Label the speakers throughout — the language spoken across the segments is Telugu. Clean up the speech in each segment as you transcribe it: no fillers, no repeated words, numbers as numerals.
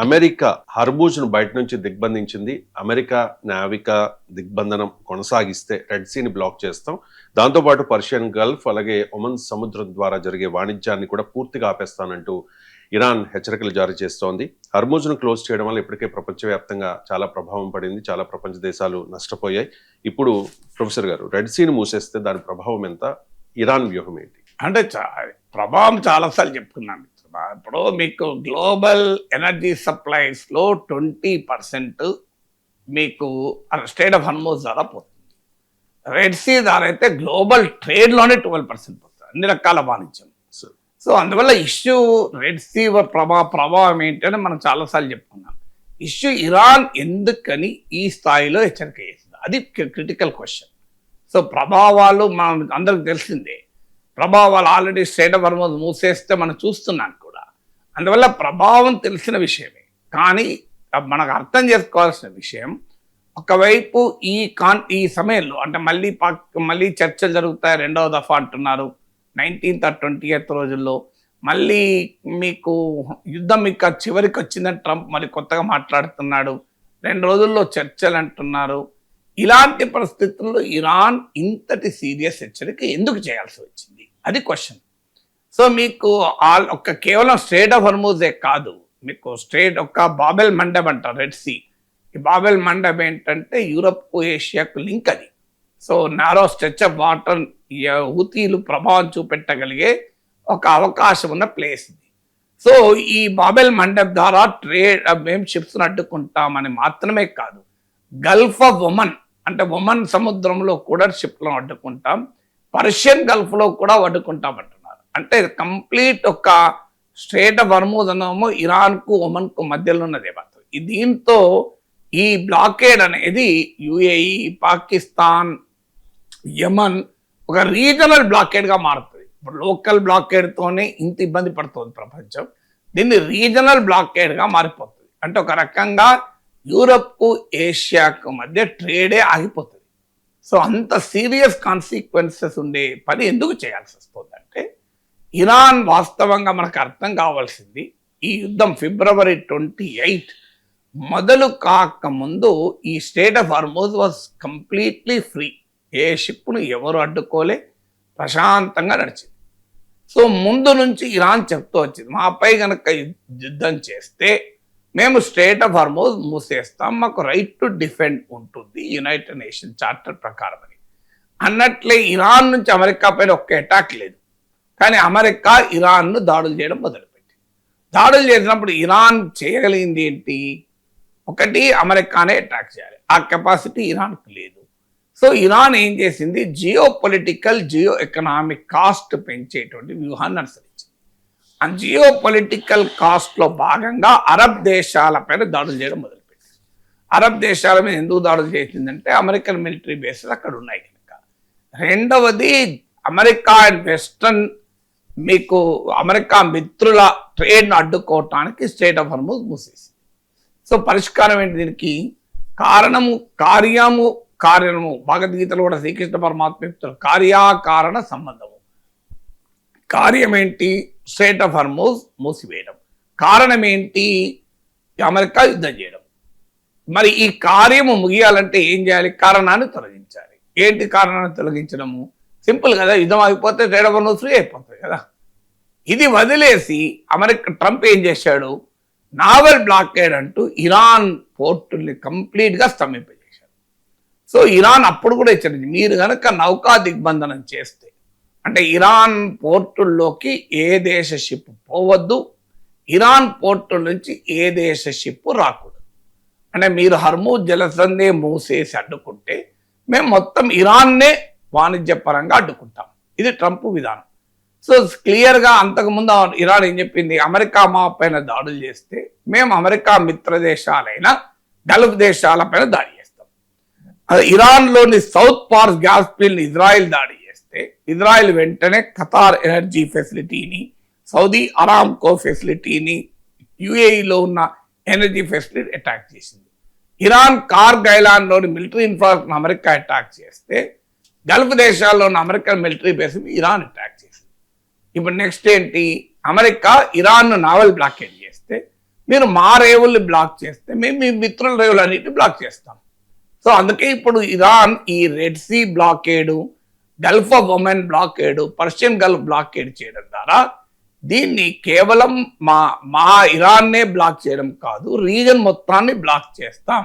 Speaker 1: అమెరికా హర్మూజ్ను బయట నుంచి దిగ్బంధించింది. అమెరికా నావిక దిగ్బంధనం కొనసాగిస్తే రెడ్ సీని బ్లాక్ చేస్తాం. దాంతోపాటు పర్షియన్ గల్ఫ్ అలాగే ఒమన్ సముద్రం ద్వారా జరిగే వాణిజ్యాన్ని కూడా పూర్తిగా ఆపేస్తానంటూ ఇరాన్ హెచ్చరికలు జారీ చేస్తోంది. హర్మూజ్ను క్లోజ్ చేయడం వల్ల ఇప్పటికే ప్రపంచవ్యాప్తంగా చాలా ప్రభావం పడింది. చాలా ప్రపంచ దేశాలు నష్టపోయాయి. ఇప్పుడు ప్రొఫెసర్ గారు, రెడ్ సీని మూసేస్తే దాని ప్రభావం ఎంత? ఇరాన్ వ్యూహం ఏంటి?
Speaker 2: అంటే ప్రభావం చాలాసార్లు చెప్పుకున్నాను. ఇప్పుడు మీకు గ్లోబల్ ఎనర్జీ సప్లైస్లో 20% మీకు స్టేట్ ఆఫ్ హర్మూజ్ ద్వారా పోతుంది. రెడ్ సీ ద్వారా అయితే గ్లోబల్ ట్రేడ్లోనే 12% పోతుంది, అన్ని రకాల వాణిజ్యం. సో అందువల్ల ఇష్యూ రెడ్ సీ ప్రభావం ఏంటని మనం చాలాసార్లు చెప్పుకున్నాం. ఇష్యూ ఇరాన్ ఎందుకని ఈ స్థాయిలో హెచ్చరిక చేసింది, అది క్రిటికల్ క్వశ్చన్. సో ప్రభావాలు మనం అందరికి తెలిసిందే. ప్రభావాలు ఆల్రెడీ స్టేట్ ఆఫ్ హర్మూజ్ మూసేస్తే మనం చూస్తున్నాం కూడా. అందువల్ల ప్రభావం తెలిసిన విషయమే. కానీ మనకు అర్థం చేసుకోవాల్సిన విషయం, ఒకవైపు ఈ సమయంలో అంటే మళ్ళీ చర్చలు జరుగుతాయి, రెండవ దఫా అంటున్నారు 19th or 20th రోజుల్లో. మళ్ళీ మీకు యుద్ధం ఇక చివరికి వచ్చిందని ట్రంప్ మళ్ళీ కొత్తగా మాట్లాడుతున్నాడు. 2 రోజుల్లో చర్చలు అంటున్నారు. ఇలాంటి పరిస్థితుల్లో ఇరాన్ ఇంతటి సీరియస్ హెచ్చరిక ఎందుకు చేయాల్సి వచ్చింది, అది క్వశ్చన్. సో మీకు కేవలం స్ట్రేట్ ఆఫ్ హర్మూజే కాదు, మీకు బాబెల్ మండబ్ అంటారు రెడ్ సీ. ఈ బాబెల్ మండబ్ ఏంటంటే యూరప్కు ఏషియాకు లింక్ అది. So narrow stretch of water హూతీలు ప్రభావం చూపెట్టగలిగే ఒక అవకాశం ఉన్న ప్లేస్ ఇది. సో ఈ బాబెల్ మండబ్ ద్వారా మేము షిప్స్ను అడ్డుకుంటామని మాత్రమే కాదు, గల్ఫ్ ఆఫ్ ఒమన్ అంటే ఒమన్ సముద్రంలో కూడా షిప్లను అడ్డుకుంటాం, పర్షియన్ గల్ఫ్లో కూడా అడ్డుకుంటాం అంటున్నారు. అంటే కంప్లీట్ ఒక స్ట్రేట్ ఆఫ్ హర్మూజ్ అనేమో ఇరాన్కు ఒమన్కు మధ్యలో ఉన్నదే మాత్రం. దీంతో ఈ బ్లాకేడ్ అనేది యుఏఈ, పాకిస్తాన్, యమన్ ఒక రీజనల్ బ్లాకేడ్గా మారుతుంది. ఇప్పుడు లోకల్ బ్లాకేడ్తోనే ఇంత ఇబ్బంది పడుతుంది ప్రపంచం, దీన్ని రీజనల్ బ్లాకేడ్గా మారిపోతుంది. అంటే ఒక రకంగా యూరప్కు ఏషియాకు మధ్య ట్రేడే ఆగిపోతుంది. సో అంత సీరియస్ కాన్సిక్వెన్సెస్ ఉండే పని ఎందుకు చేయాల్సి వస్తుంది అంటే, ఇరాన్ వాస్తవంగా మనకు అర్థం కావాల్సింది, ఈ యుద్ధం February 28 మొదలు కాకముందు ఈ state of Hormuz was completely free. A షిప్ను ఎవరు అడ్డుకోలే, ప్రశాంతంగా నడిచింది. సో ముందు నుంచి ఇరాన్ చెప్తూ వచ్చింది, మాపై కనుక యుద్ధం చేస్తే మేము స్టేట్ ఆఫ్ హర్మూజ్ మూసేస్తాం, మాకు రైట్ టు డిఫెండ్ ఉంటుంది యునైటెడ్ నేషన్ చార్టర్ ప్రకారం అని. అన్నట్లే ఇరాన్ నుంచి అమెరికా పైన ఒక్క అటాక్ లేదు, కానీ అమెరికా ఇరాన్ను దాడులు చేయడం మొదలుపెట్టింది. దాడులు చేసినప్పుడు ఇరాన్ చేయగలిగింది ఏంటి? ఒకటి, అమెరికానే అటాక్ చేయాలి, ఆ కెపాసిటీ ఇరాన్కు లేదు. సో ఇరాన్ ఏం చేసింది, జియో ఎకనామిక్ కాస్ట్ పెంచేటువంటి వ్యూహాన్ని అనుసరించింది. ఆ జియో పొలిటికల్ కాస్ట్లో భాగంగా అరబ్ దేశాలపైన దాడులు చేయడం మొదలుపెట్టింది. అరబ్ దేశాల మీద ఎందుకు దాడులు చేసిందంటే అమెరికన్ మిలిటరీ బేసెస్ అక్కడ ఉన్నాయి కనుక. రెండవది, అమెరికా అండ్ వెస్టర్న్ మీకు అమెరికా మిత్రుల ట్రేడ్ను అడ్డుకోవటానికి స్టేట్ ఆఫ్ హర్మూజ్ మూసేసింది. సో పరిష్కారం ఏంటి దీనికి? కార్యము భగవద్గీతలో కూడా శ్రీకృష్ణ పరమాత్మ చెప్తారు, కార్యాకారణ సంబంధము. కార్యం ఏంటి? స్టేట్ ఆఫ్ హర్మూజ్ మూసివేయడం. కారణం ఏంటి? అమెరికా యుద్ధం చేయడం. మరి ఈ కార్యము ముగియాలంటే ఏం చేయాలి? కారణాన్ని తొలగించాలి. ఏంటి కారణాన్ని తొలగించడము? సింపుల్ కదా, యుద్ధం ఆగిపోతే స్టేట్ ఆఫ్ హర్మూజ్ ఫ్రీ అయిపోతుంది కదా. ఇది వదిలేసి ట్రంప్ ఏం చేశాడు, నావల్ బ్లాకేడ్ అంటూ ఇరాన్ పోర్టుల్ని కంప్లీట్గా స్తంభింపజేశాడు. సో ఇరాన్ అప్పుడు కూడా ఇచ్చింది, మీరు కనుక నౌకా దిగ్బంధనం చేస్తే అంటే ఇరాన్ పోర్టుల్లోకి ఏ దేశ షిప్ పోవద్దు, ఇరాన్ పోర్టుల నుంచి ఏ దేశ షిప్ రాకూడదు. అంటే మీరు హర్మూజ్ జలసంధి మూసేసి అడ్డుకుంటే మేము మొత్తం ఇరాన్నే వాణిజ్యపరంగా అడ్డుకుంటాం. ఇది ట్రంప్ విధానం. సో క్లియర్గా అంతకుముందు ఇరాన్ ఏం చెప్పింది, అమెరికా మా పైన దాడులు చేస్తే మేము అమెరికా మిత్ర దేశాలైన గల్ఫ్ దేశాలపైన దాడి చేస్తాం. ఇరాన్లోని సౌత్ పార్స్ గ్యాస్ ఫీల్డ్ని ఇజ్రాయిల్ దాడి చేస్తే ఇజ్రాయిల్ వెంటనే ఖతార్ ఎనర్జీ ఫెసిలిటీని, సౌదీ అరామ్కో ఫెసిలిటీని, యుఏఈలో ఉన్న ఎనర్జీ ఫెసిలిటీ అటాక్ చేసింది. ఇరాన్ కార్గైలాన్లోని మిలిటరీ ఇన్ఫ్రాస్ట్రక్చర్ అమెరికా అటాక్ చేస్తే గల్ఫ్ దేశాల్లో ఉన్న American military base Iran attack చేసింది. ఇప్పుడు నెక్స్ట్ ఏంటి, అమెరికా ఇరాన్ను నావల్ బ్లాకేడ్ చేస్తే మీరు మా రేవుల్ని బ్లాక్ చేస్తే మేము మీ మిత్రుల రేవులన్నిటిని బ్లాక్ చేస్తాం. సో అందుకే ఇప్పుడు ఇరాన్ ఈ red sea blockade, gulf of Oman blockade, Persian gulf blockade చేయడం ద్వారా దీన్ని కేవలం మా ఇరాన్నే బ్లాక్ చేయడం కాదు, రీజన్ మొత్తాన్ని బ్లాక్ చేస్తాం.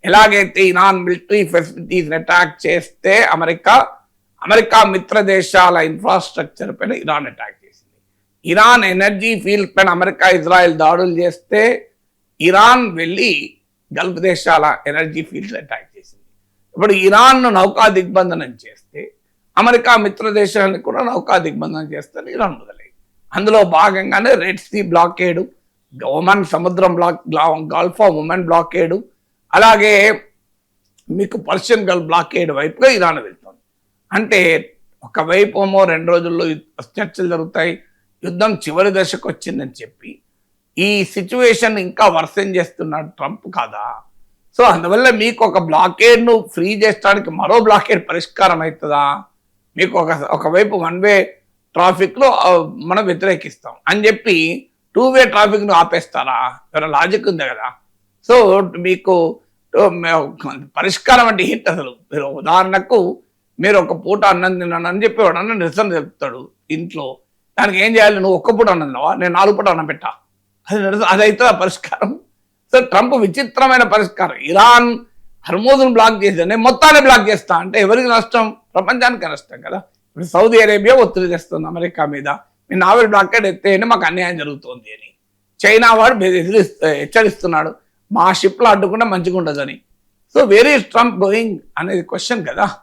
Speaker 2: ఎలాగైతే ఇరాన్ మిలిటరీ ఫెసిలిటీస్ అటాక్ చేస్తే అమెరికా మిత్ర దేశాల ఇన్ఫ్రాస్ట్రక్చర్ పైన ఇరాన్ అటాక్ చేసింది. ఇరాన్ ఎనర్జీ ఫీల్డ్ పైన అమెరికా ఇజ్రాయెల్ దాడులు చేస్తే ఇరాన్ వెళ్ళి గల్ఫ్ దేశాల ఎనర్జీ ఫీల్డ్స్ అటాక్ చేసింది. ఇప్పుడు ఇరాన్ను నౌకా దిగ్బంధనం చేస్తే అమెరికా మిత్ర దేశాలను కూడా నౌకా దిగ్బంధనం చేస్తే ఇరాన్ మొదలైంది. అందులో భాగంగానే రెడ్ సీ బ్లాకేడు, ఒమన్ సముద్రం గల్ఫ్ ఆఫ్ ఒమన్ బ్లాకేడు, అలాగే మీకు పర్షియన్ గల్ఫ్ బ్లాకేడ్ వైపుగా ఇరాన్ వెళ్తుంది. అంటే ఒకవైపు ఏమో 2 రోజుల్లో చర్చలు జరుగుతాయి, యుద్ధం చివరి దశకు వచ్చిందని చెప్పి ఈ సిచ్యువేషన్ ఇంకా వర్సెన్ చేస్తున్నాడు ట్రంప్ కాదా. సో అందువల్ల మీకు ఒక బ్లాకేడ్ను ఫ్రీ చేయడానికి మరో బ్లాకేడ్ పరిష్కారం అవుతుందా? మీకు ఒకవైపు 1 వే ట్రాఫిక్లో మనం వ్యతిరేకిస్తాం అని చెప్పి 2 వే ట్రాఫిక్ను ఆపేస్తారా? ఎవరైనా లాజిక్ ఉంది కదా. సో మీకు పరిష్కారం అంటే ఏంటి అసలు? మీరు ఉదాహరణకు మీరు ఒక పూట అన్నం తిన్నాను అని చెప్పి వాడు అన్న నిరసన చెప్తాడు ఇంట్లో, దానికి ఏం చేయాలి? నువ్వు ఒక్క పూట అన్నం తిన్నావా, నేను 4 పూట అన్నం పెట్టా, అదైతే పరిష్కారం. సో ట్రంప్ విచిత్రమైన పరిష్కారం, ఇరాన్ హర్మోజును బ్లాక్ చేసి మొత్తాన్ని బ్లాక్ చేస్తా అంటే ఎవరికి నష్టం? ప్రపంచానికి నష్టం కదా. ఇప్పుడు సౌదీ అరేబియా ఒత్తిడి చేస్తుంది అమెరికా మీద, మీ నావెల్ బ్లాకెట్ ఎత్తేయండి మాకు అన్యాయం జరుగుతుంది అని. చైనా వాడు హెచ్చరిస్తున్నాడు మా షిప్లో అడ్డుకుంటే మంచిగా ఉండదని. So where is Trump going అనేది క్వశ్చన్ కదా.